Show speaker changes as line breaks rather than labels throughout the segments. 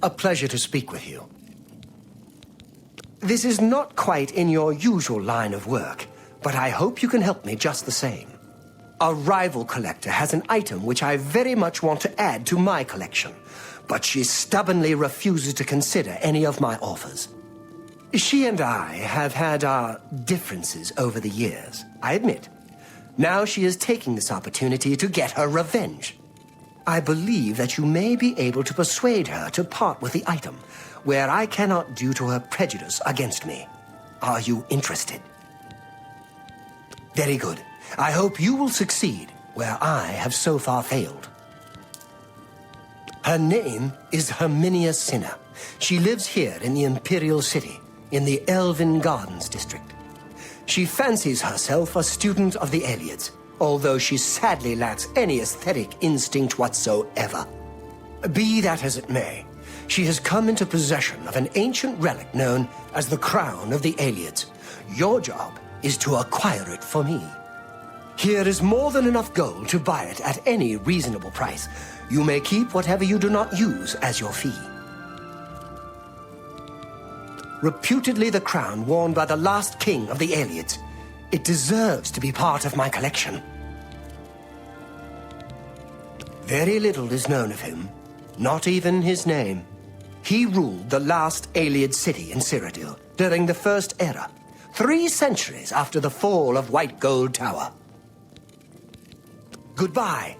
A pleasure to speak with you. This is not quite in your usual line of work, but I hope you can help me just the same. A rival collector has an item which I very much want to add to my collection, but she stubbornly refuses to consider any of my offers. She and I have had our differences over the years, I admit. Now she is taking this opportunity to get her revenge. I believe that you may be able to persuade her to part with the item, where I cannot due to her prejudice against me. Are you interested? Very good. I hope you will succeed, where I have so far failed. Her name is Herminia Sinner. She lives here in the Imperial City, in the Elven Gardens district. She fancies herself a student of the Ayleids, although she sadly lacks any aesthetic instinct whatsoever. Be that as it may, she has come into possession of an ancient relic known as the Crown of the Ayleids. Your job is to acquire it for me. Here is more than enough gold to buy it at any reasonable price. You may keep whatever you do not use as your fee. Reputedly the crown worn by the last king of the Ayleids. It deserves to be part of my collection. Very little is known of him, not even his name. He ruled the last Ayleid city in Cyrodiil during the First Era, 3 centuries after the fall of White Gold Tower. Goodbye.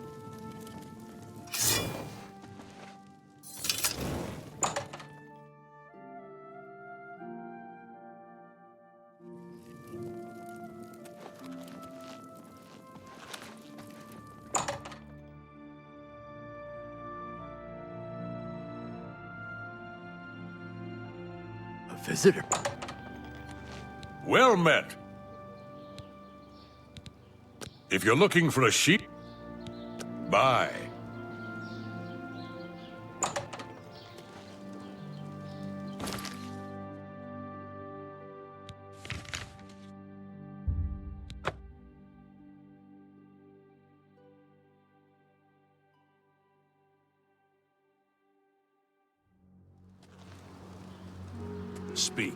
A visitor.
Well met. If you're looking for a sheep, buy. Speak.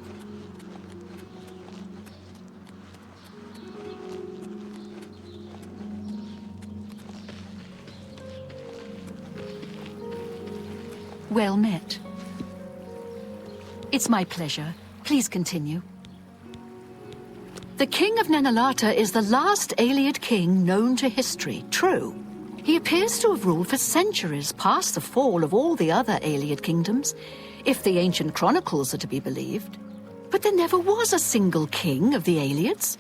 Well met. It's my pleasure. Please continue. The King of Nanalata is the last Ayleid king known to history, true. He appears to have ruled for centuries past the fall of all the other Ayleid kingdoms, if the ancient chronicles are to be believed. But there never was a single king of the Ayleids.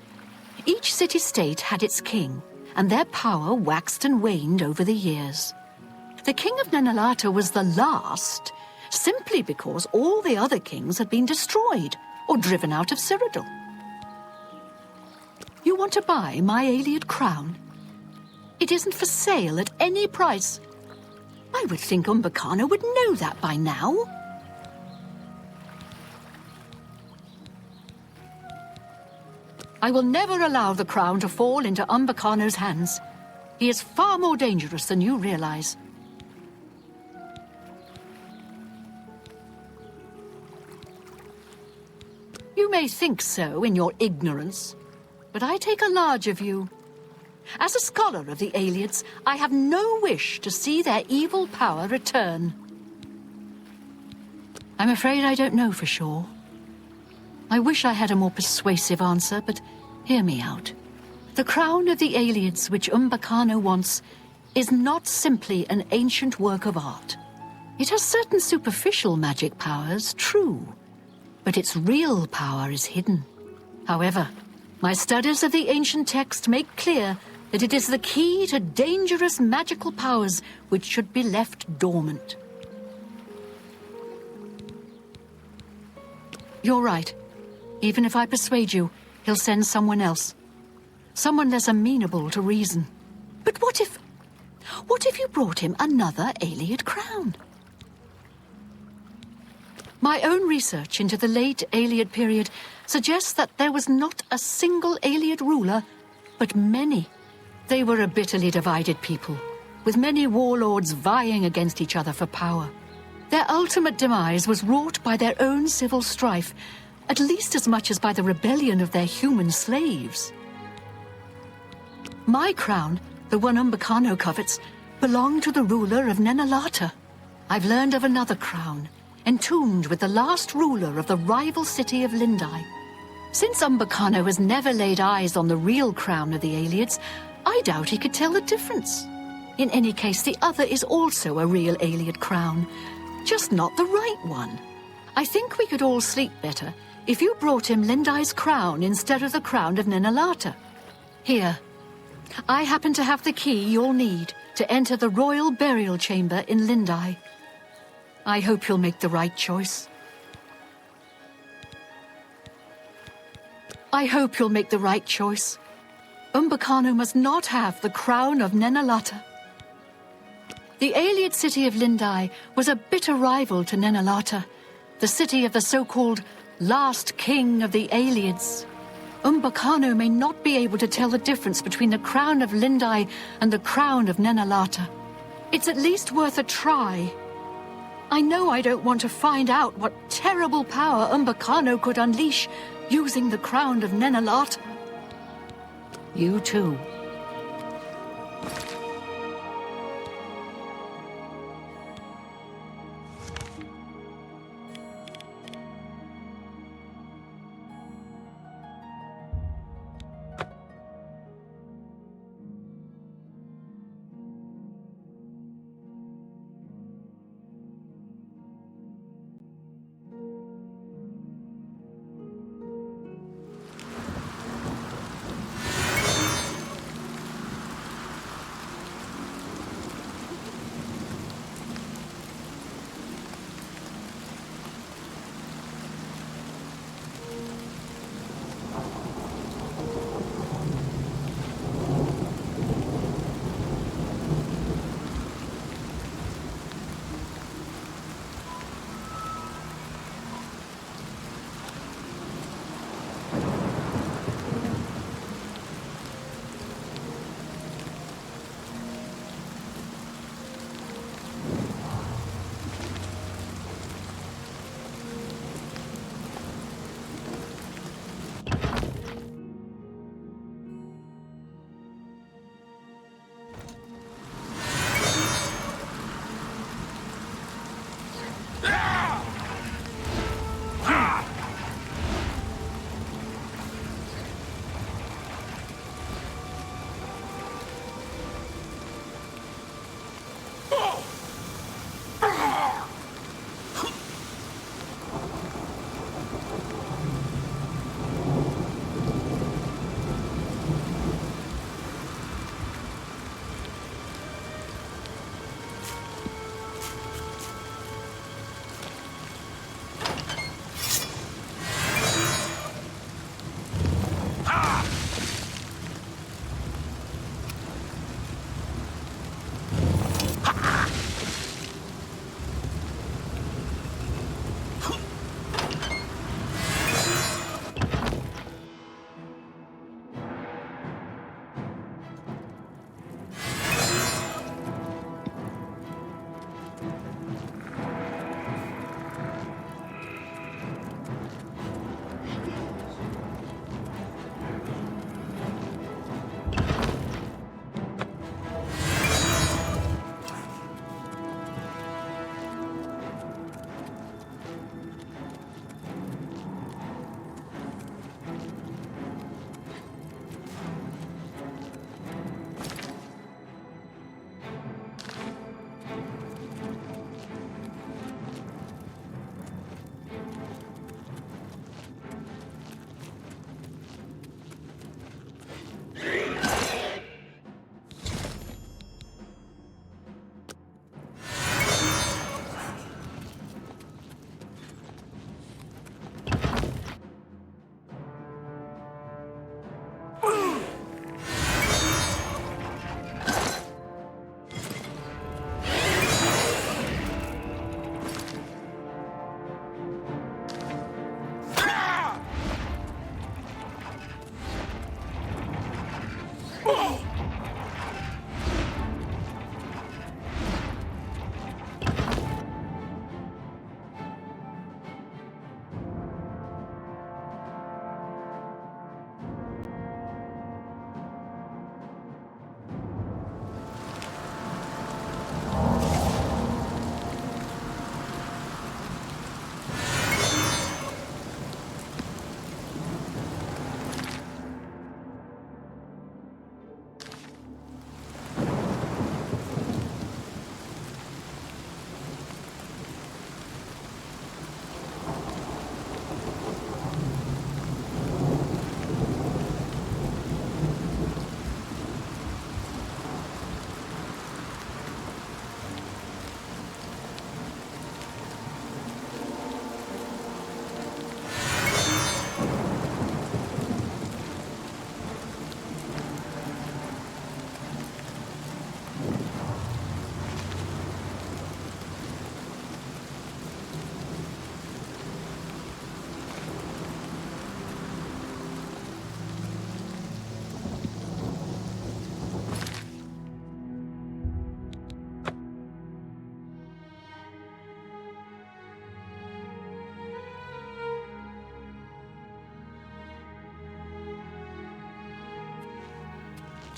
Each city-state had its king, and their power waxed and waned over the years. The King of Nanalata was the last, simply because all the other kings had been destroyed or driven out of Cyrodiil. You want to buy my Ayleid crown? It isn't for sale at any price. I would think Umbacano would know that by now. I will never allow the crown to fall into Umbacano's hands. He is far more dangerous than you realize. You may think so in your ignorance, but I take a larger view. As a scholar of the Ayleids, I have no wish to see their evil power return. I'm afraid I don't know for sure. I wish I had a more persuasive answer, but hear me out. The crown of the Ayleids which Umbacano wants is not simply an ancient work of art. It has certain superficial magic powers, true, but its real power is hidden. However, my studies of the ancient text make clear that it is the key to dangerous magical powers which should be left dormant. You're right. Even if I persuade you, he'll send someone else. Someone less amenable to reason. But what if you brought him another Ayleid crown? My own research into the late Ayleid period suggests that there was not a single Ayleid ruler, but many. They were a bitterly divided people, with many warlords vying against each other for power. Their ultimate demise was wrought by their own civil strife, at least as much as by the rebellion of their human slaves. My crown, the one Umbacano covets, belonged to the ruler of Nenalata. I've learned of another crown, entombed with the last ruler of the rival city of Lindai. Since Umbacano has never laid eyes on the real crown of the Aelids, I doubt he could tell the difference. In any case, the other is also a real Aeliad crown, just not the right one. I think we could all sleep better if you brought him Lindai's crown instead of the crown of Nenalata. Here, I happen to have the key you'll need to enter the royal burial chamber in Lindai. I hope you'll make the right choice. I hope you'll make the right choice. Umbacano must not have the crown of Nenalata. The Aeliad city of Lindai was a bitter rival to Nenalata, the city of the so-called last king of the Aelids. Umbacano may not be able to tell the difference between the crown of Lindai and the crown of Nenalata. It's at least worth a try. I know I don't want to find out what terrible power Umbacano could unleash using the crown of Nenalata. You too.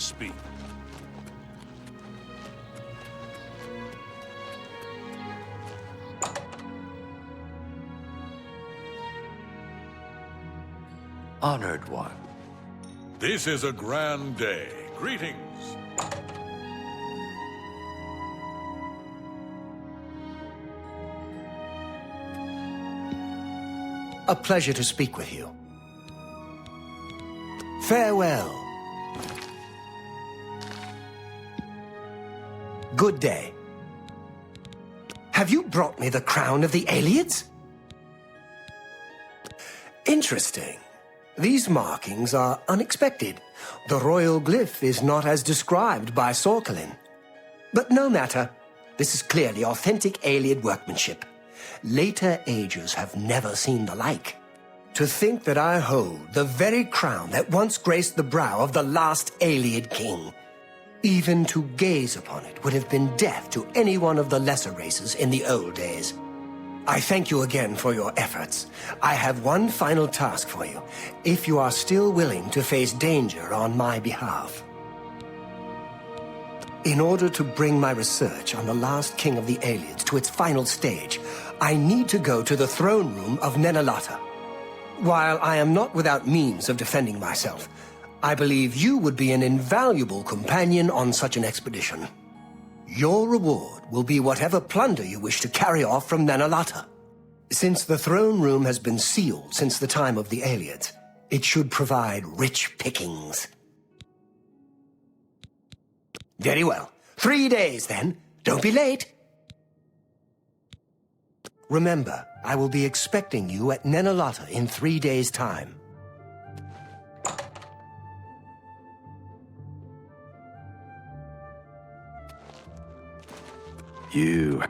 speak.
Honored one.
This is a grand day. Greetings.
A pleasure to speak with you. Farewell. Good day. Have you brought me the crown of the Aelids? Interesting. These markings are unexpected. The royal glyph is not as described by Sorkelin. But no matter. This is clearly authentic Aeliad workmanship. Later ages have never seen the like. To think that I hold the very crown that once graced the brow of the last Aeliad king. Even to gaze upon it would have been death to any one of the lesser races in the old days. I thank you again for your efforts. I have one final task for you, if you are still willing to face danger on my behalf. In order to bring my research on the last king of the Aelids to its final stage, I need to go to the throne room of Nenalata. While I am not without means of defending myself, I believe you would be an invaluable companion on such an expedition. Your reward will be whatever plunder you wish to carry off from Nenalata. Since the throne room has been sealed since the time of the Aelids, it should provide rich pickings. Very well. 3 days, then. Don't be late. Remember, I will be expecting you at Nenalata in 3 days' time.
You...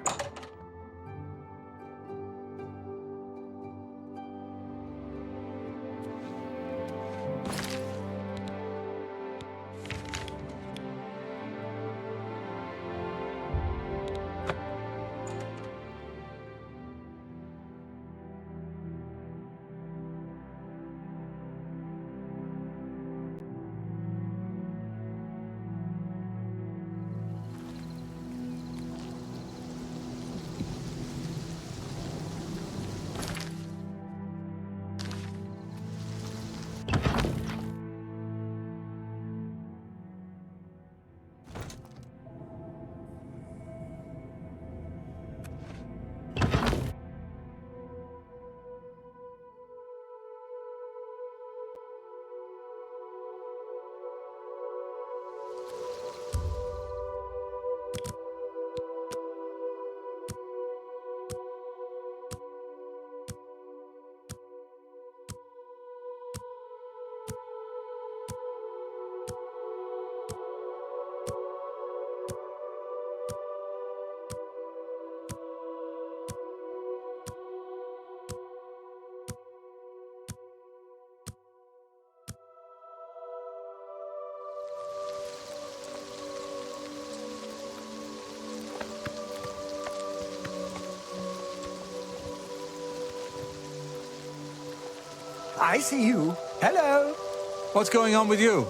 I see you. Hello.
What's going on with you?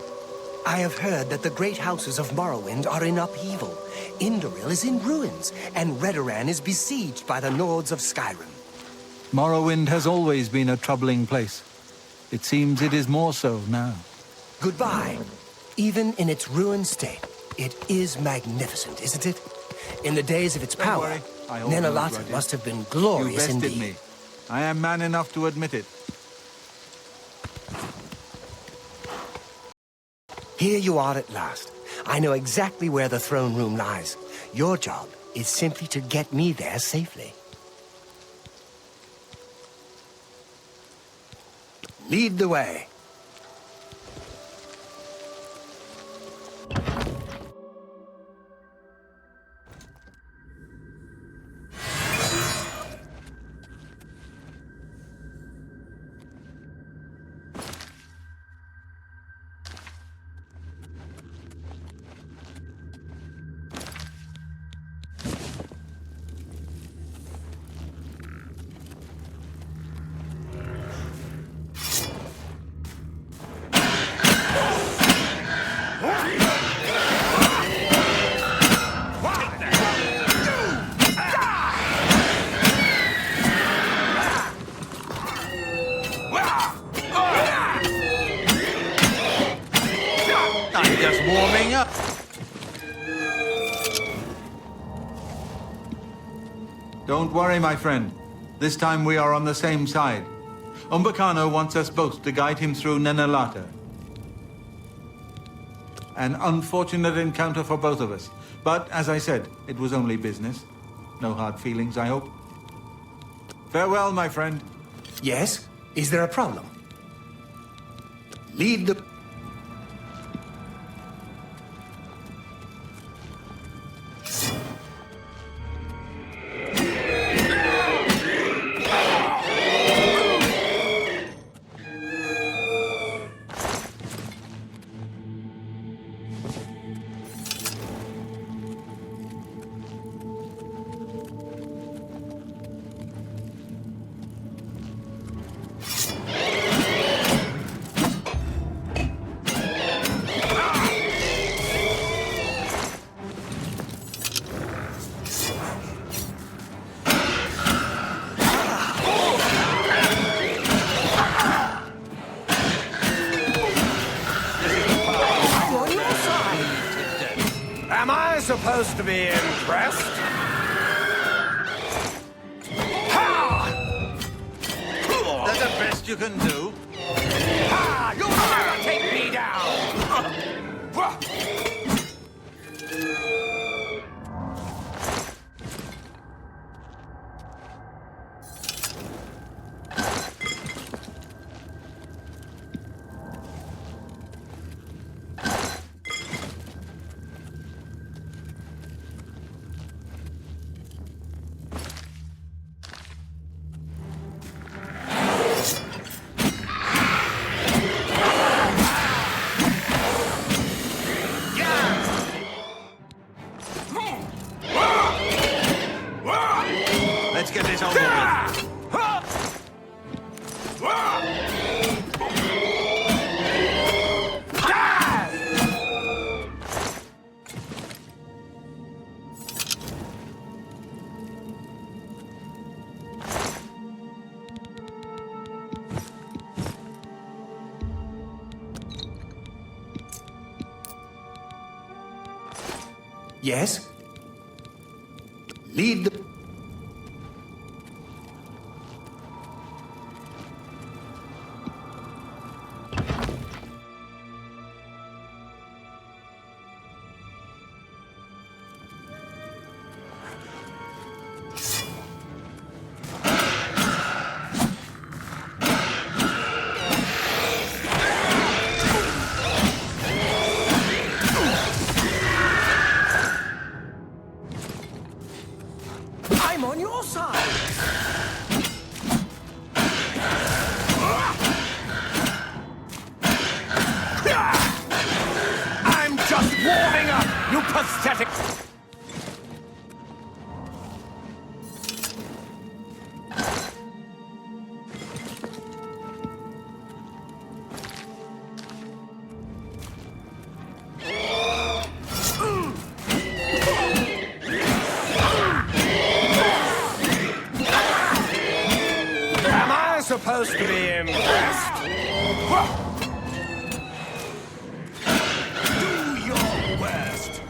I have heard that the great houses of Morrowind are in upheaval. Indoril is in ruins, and Redoran is besieged by the Nords of Skyrim.
Morrowind has always been a troubling place. It seems it is more so now.
Goodbye. Even in its ruined state, it is magnificent, isn't it? In the days of its
Don't
power,
worry, I hold no
Nenalata
grudges.
must have been
You
glorious
bested
indeed.
me. I am man enough to admit it.
Here you are at last. I know exactly where the throne room lies. Your job is simply to get me there safely. Lead the way.
warming up. Don't worry, my friend. This time we are on the same side. Umbacano wants us both to guide him through Nenalata. An unfortunate encounter for both of us. But, as I said, it was only business. No hard feelings, I hope. Farewell, my friend.
Yes? Is there a problem? Lead the...
Am I supposed to be impressed?
That's the best you can do.
Ha! You'll never take me down!
Let's get this over with.
Yes? Lead the... I'm on your side!
I'm just warming up, you pathetic... Am I supposed to be impressed? Do your worst.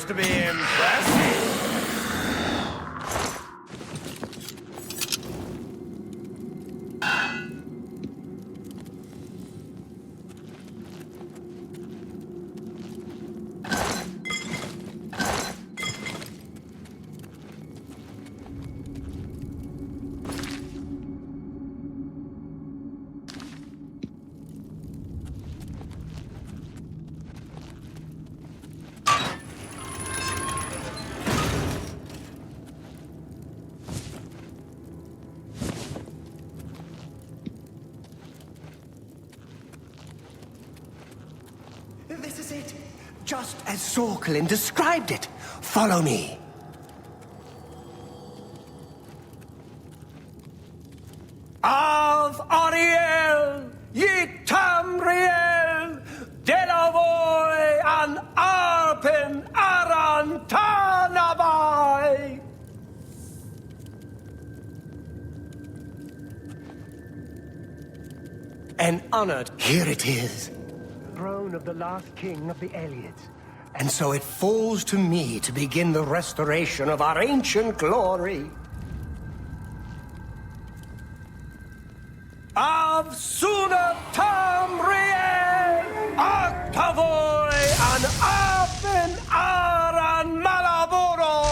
supposed to be impressed?
This is it. Just as Sorkelin described it. Follow me. Av Ariel, Yitamriel, Delavoy, and Arpen Arantanabai. And honored, here it is. Throne of the last king of the Eliots. And so it falls to me to begin the restoration of our ancient glory. Av Suna Tamriel, Octavoy, and Aben Aran Malaboro.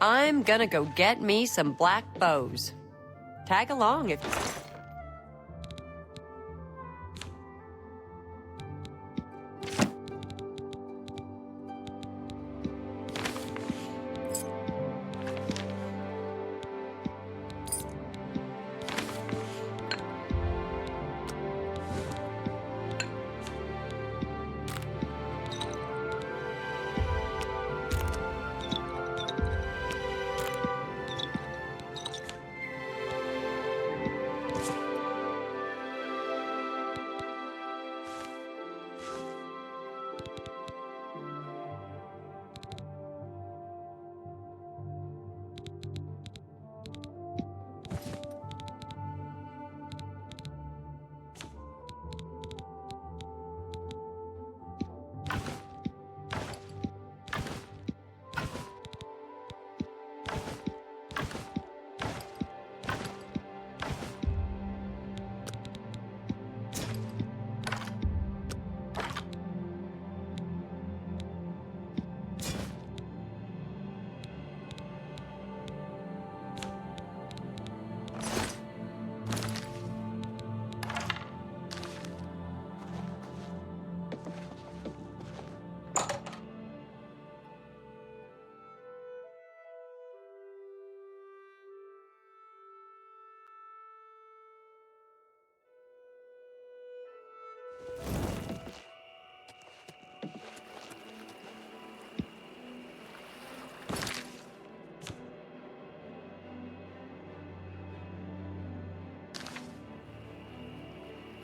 I'm gonna go get me some black bows. Tag along if...